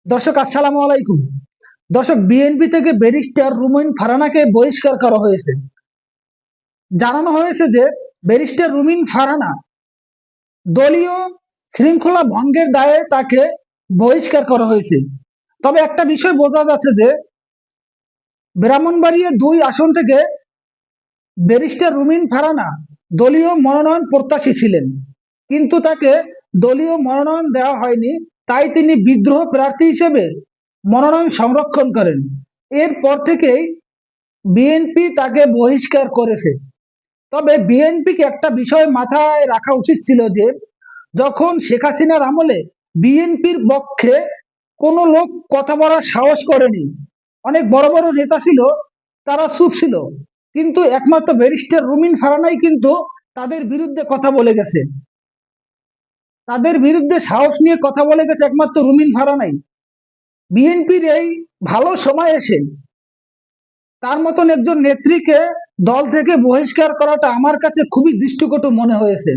দর্শক আসসালামু আলাইকুম। দর্শক, বিএনপি থেকে ব্যারিস্টার রুমিন ফারহানাকে বহিষ্কার করা হয়েছে। জানানো হয়েছে যে ব্যারিস্টার রুমিন ফারহানা দলীয় শৃঙ্খলা ভঙ্গের দায়ে তাকে বহিষ্কার করা হয়েছে। তবে একটা বিষয় বোঝা যাচ্ছে যে ব্রাহ্মণবাড়িয়া ২ আসন থেকে ব্যারিস্টার রুমিন ফারহানা দলীয় মনোনয়ন প্রত্যাশী ছিলেন, কিন্তু তাকে দলীয় মনোনয়ন দেওয়া হয়নি। তাই তিনি বিদ্রোহ প্রার্থী হিসেবে মনোনয়ন সংরক্ষণ করেন। এরপর থেকেই বিএনপি তাকে বহিষ্কার করেছে। তবে বিএনপিকে একটা বিষয় মাথায় রাখা উচিত ছিল যে যখন শেখ হাসিনার আমলে বিএনপির পক্ষে কোনো লোক কথা বলার সাহস করেনি। অনেক বড় বড় নেতা ছিল, তারা চুপ ছিল, কিন্তু একমাত্র ব্যারিস্টার রুমিন ফারহানাই কিন্তু তাদের বিরুদ্ধে কথা বলে গেছে। তাদের বিরুদ্ধে সাহস নিয়ে কথা বলে গেছে একমাত্র রুমিন ফারহানাই। বিএনপির এই ভালো সময় এসে তার মতন একজন নেত্রীকে দল থেকে বহিষ্কার করাটা আমার কাছে খুবই দৃষ্টিকটু মনে হয়েছে।